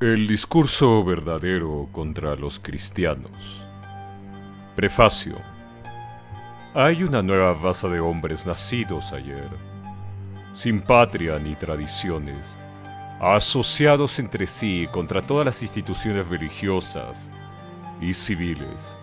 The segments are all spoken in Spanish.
El discurso verdadero contra los cristianos. Prefacio. Hay una nueva raza de hombres nacidos ayer, sin patria ni tradiciones, asociados entre sí contra todas las instituciones religiosas y civiles,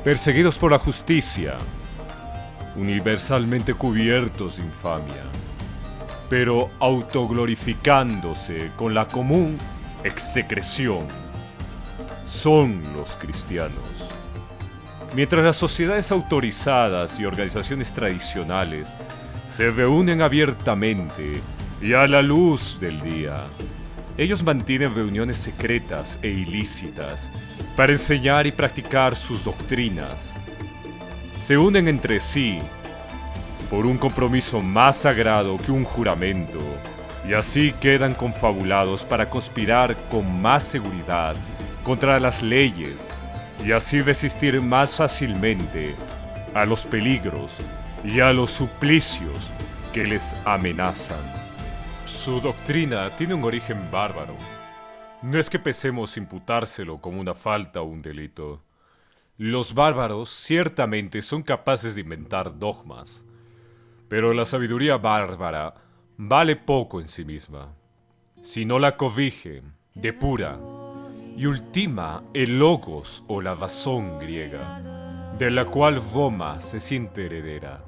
perseguidos por la justicia, universalmente cubiertos de infamia, pero autoglorificándose con la común execración. Son los cristianos. Mientras las sociedades autorizadas y organizaciones tradicionales se reúnen abiertamente y a la luz del día, ellos mantienen reuniones secretas e ilícitas para enseñar y practicar sus doctrinas. Se unen entre sí por un compromiso más sagrado que un juramento, y así quedan confabulados para conspirar con más seguridad contra las leyes y así resistir más fácilmente a los peligros y a los suplicios que les amenazan. Su doctrina tiene un origen bárbaro. No es que pensemos imputárselo como una falta o un delito. Los bárbaros ciertamente son capaces de inventar dogmas, pero la sabiduría bárbara vale poco en sí misma, si no la corrige, depura y ultima el logos o la razón griega, de la cual Roma se siente heredera.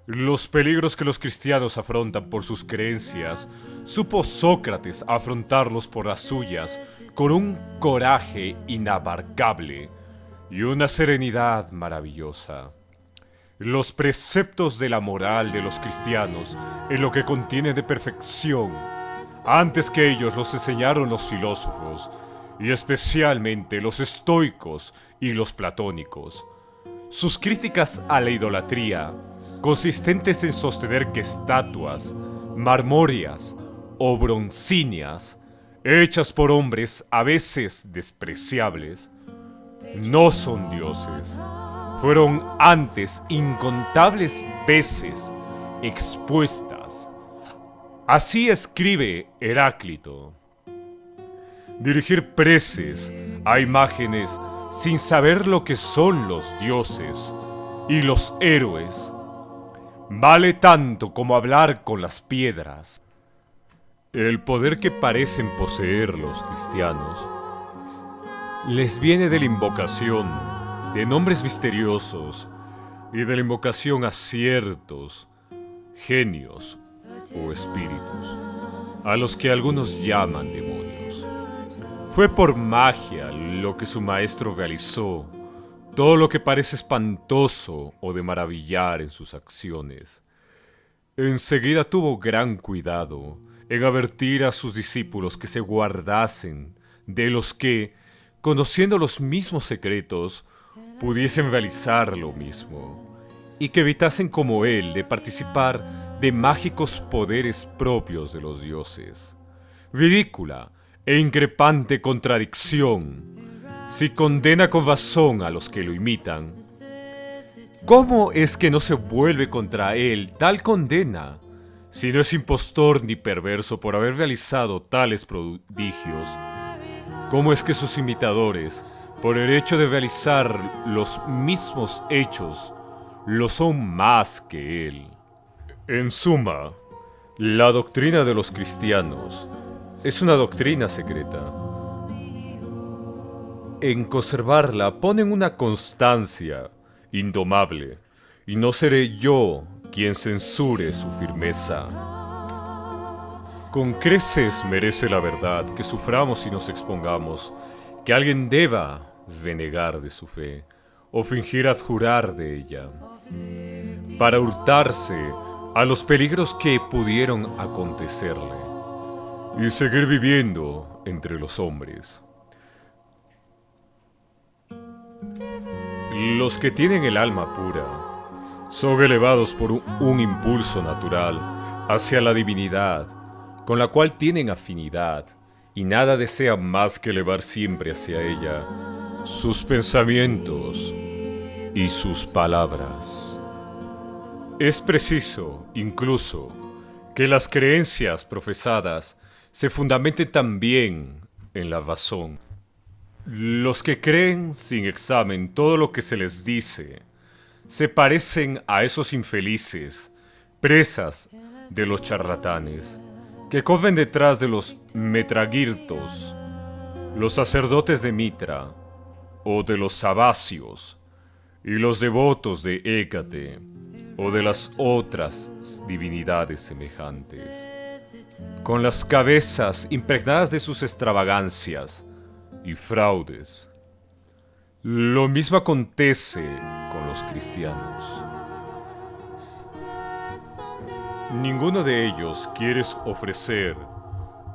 Los peligros que los cristianos afrontan por sus creencias, supo Sócrates afrontarlos por las suyas con un coraje inabarcable y una serenidad maravillosa. Los preceptos de la moral de los cristianos en lo que contiene de perfección, antes que ellos los enseñaron los filósofos, y especialmente los estoicos y los platónicos. Sus críticas a la idolatría, consistentes en sostener que estatuas, marmóreas o broncíneas, hechas por hombres a veces despreciables, no son dioses, fueron antes incontables veces expuestas. Así escribe Heráclito. Dirigir preces a imágenes sin saber lo que son los dioses y los héroes vale tanto como hablar con las piedras. El poder que parecen poseer los cristianos les viene de la invocación de nombres misteriosos y de la invocación a ciertos genios o espíritus, a los que algunos llaman demonios. Fue por magia lo que su maestro realizó todo lo que parece espantoso o de maravillar en sus acciones. Enseguida tuvo gran cuidado en advertir a sus discípulos que se guardasen de los que, conociendo los mismos secretos, pudiesen realizar lo mismo, y que evitasen como él de participar de mágicos poderes propios de los dioses. Ridícula e increpante contradicción, si condena con razón a los que lo imitan. ¿Cómo es que no se vuelve contra él tal condena, si no es impostor ni perverso por haber realizado tales prodigios? ¿Cómo es que sus imitadores, por el hecho de realizar los mismos hechos, lo son más que él? En suma, la doctrina de los cristianos es una doctrina secreta. En conservarla ponen una constancia indomable, y no seré yo quien censure su firmeza. Con creces merece la verdad que suframos y nos expongamos, que alguien deba renegar de su fe o fingir adjurar de ella, para hurtarse a los peligros que pudieron acontecerle y seguir viviendo entre los hombres. Los que tienen el alma pura son elevados por un impulso natural hacia la divinidad, con la cual tienen afinidad, y nada desean más que elevar siempre hacia ella sus pensamientos y sus palabras. Es preciso, incluso, que las creencias profesadas se fundamenten también en la razón. Los que creen sin examen todo lo que se les dice, se parecen a esos infelices, presas de los charlatanes, que corren detrás de los metraguirtos, los sacerdotes de Mitra, o de los sabacios, y los devotos de Hécate, o de las otras divinidades semejantes, con las cabezas impregnadas de sus extravagancias y fraudes. Lo mismo acontece con los cristianos. Ninguno de ellos quiere ofrecer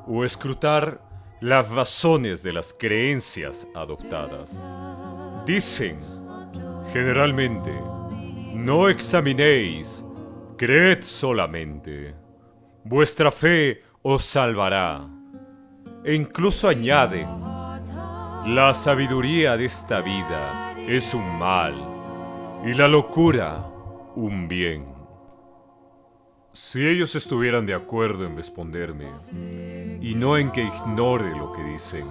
o escrutar las razones de las creencias adoptadas. Dicen, generalmente, no examinéis, creed solamente. Vuestra fe os salvará. E incluso añaden, la sabiduría de esta vida es un mal y la locura un bien. Si ellos estuvieran de acuerdo en responderme, y no en que ignore lo que dicen,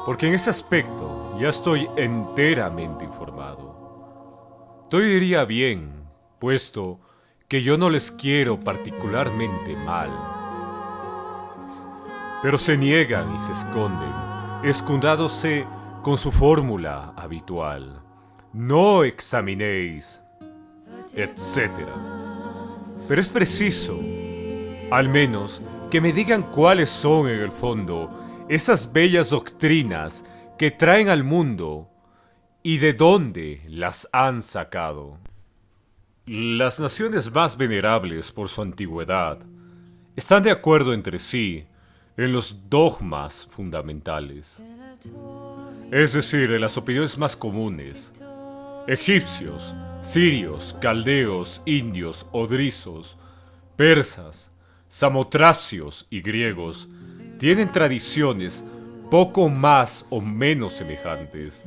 porque en ese aspecto ya estoy enteramente informado, todo iría bien, puesto que yo no les quiero particularmente mal. Pero se niegan y se esconden, escudándose con su fórmula habitual. No examinéis, etcétera. Pero es preciso, al menos, que me digan cuáles son en el fondo esas bellas doctrinas que traen al mundo y de dónde las han sacado. Las naciones más venerables por su antigüedad están de acuerdo entre sí en los dogmas fundamentales, es decir, en las opiniones más comunes. Egipcios, sirios, caldeos, indios, odrizos, persas, samotracios y griegos tienen tradiciones poco más o menos semejantes.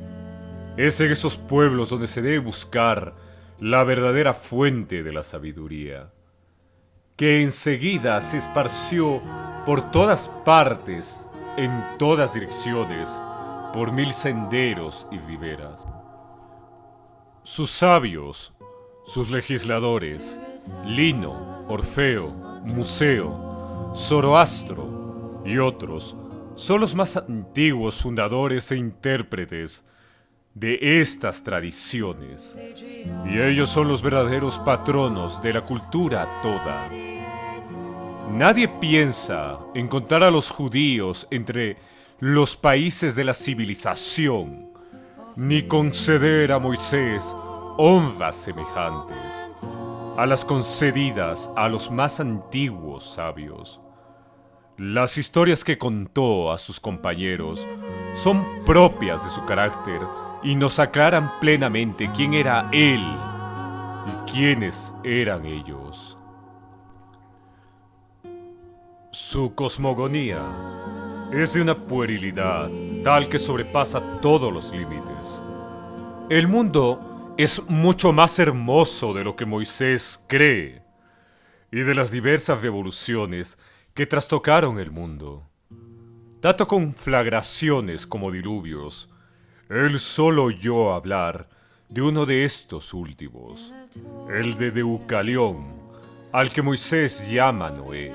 Es en esos pueblos donde se debe buscar la verdadera fuente de la sabiduría, que enseguida se esparció por todas partes, en todas direcciones, por mil senderos y riberas. Sus sabios, sus legisladores, Lino, Orfeo, Museo, Zoroastro y otros, son los más antiguos fundadores e intérpretes de estas tradiciones, y ellos son los verdaderos patronos de la cultura toda. Nadie piensa en contar a los judíos entre los países de la civilización, ni conceder a Moisés honras semejantes a las concedidas a los más antiguos sabios. Las historias que contó a sus compañeros son propias de su carácter y nos aclaran plenamente quién era él y quiénes eran ellos. Su cosmogonía es de una puerilidad tal que sobrepasa todos los límites. El mundo es mucho más hermoso de lo que Moisés cree y de las diversas revoluciones que trastocaron el mundo. Tanto conflagraciones como diluvios, él solo oyó hablar de uno de estos últimos, el de Deucalión, al que Moisés llama Noé,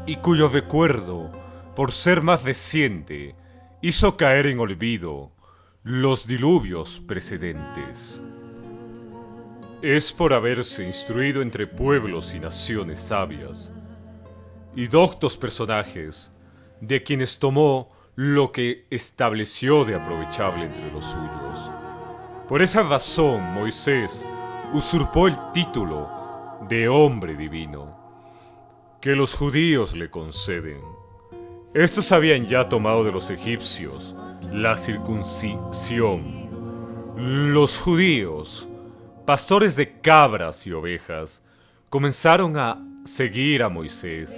y cuyo recuerdo, por ser más reciente, hizo caer en olvido los diluvios precedentes. Es por haberse instruido entre pueblos y naciones sabias y doctos personajes, de quienes tomó lo que estableció de aprovechable entre los suyos. Por esa razón Moisés usurpó el título de hombre divino que los judíos le conceden. Estos habían ya tomado de los egipcios la circuncisión. Los judíos, pastores de cabras y ovejas, comenzaron a seguir a Moisés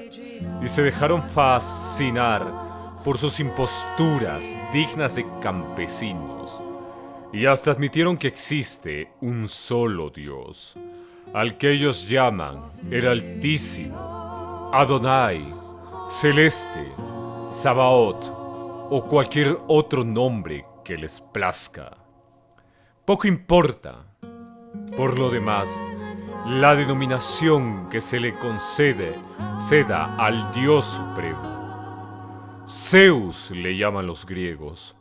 y se dejaron fascinar por sus imposturas dignas de campesinos, y hasta admitieron que existe un solo Dios, al que ellos llaman el Altísimo, Adonai, Celeste, Sabaoth o cualquier otro nombre que les plazca. Poco importa. Por lo demás, la denominación que se le ceda al Dios Supremo. Zeus le llaman los griegos,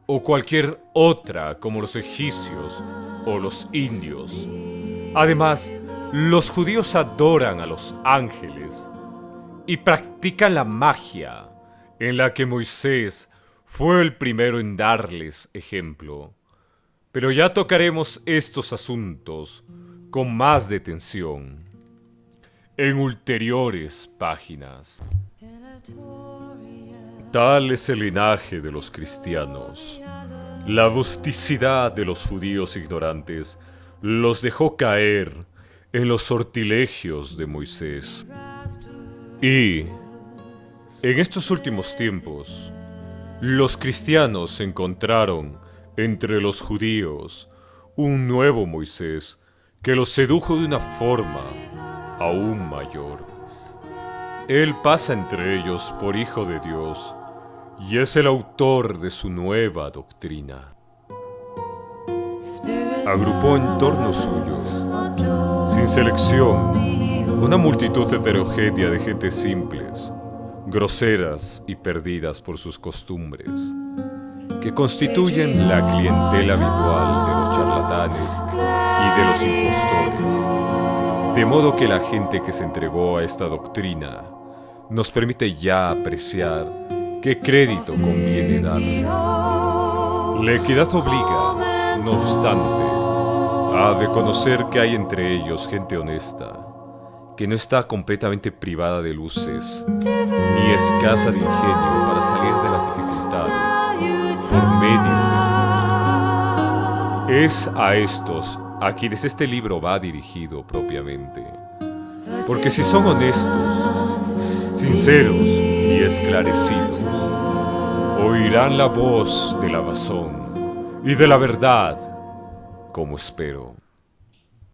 o cualquier otra como los egipcios o los indios. Además, los judíos adoran a los ángeles y practican la magia, en la que Moisés fue el primero en darles ejemplo. Pero ya tocaremos estos asuntos con más detención en ulteriores páginas. Tal es el linaje de los cristianos. La rusticidad de los judíos ignorantes los dejó caer en los sortilegios de Moisés. Y, en estos últimos tiempos, los cristianos encontraron entre los judíos un nuevo Moisés que los sedujo de una forma aún mayor. Él pasa entre ellos por hijo de Dios y es el autor de su nueva doctrina. Agrupó en torno suyo, sin selección, una multitud heterogénea de gentes simples, groseras y perdidas por sus costumbres, que constituyen la clientela habitual de los charlatanes y de los impostores. De modo que la gente que se entregó a esta doctrina nos permite ya apreciar qué crédito conviene darle. La equidad obliga, no obstante, a reconocer que hay entre ellos gente honesta, que no está completamente privada de luces, ni escasa de ingenio para salir de las dificultades por medio de ellas. Es a estos a quienes este libro va dirigido propiamente, porque si son honestos, sinceros y esclarecidos, oirán la voz de la razón y de la verdad, como espero.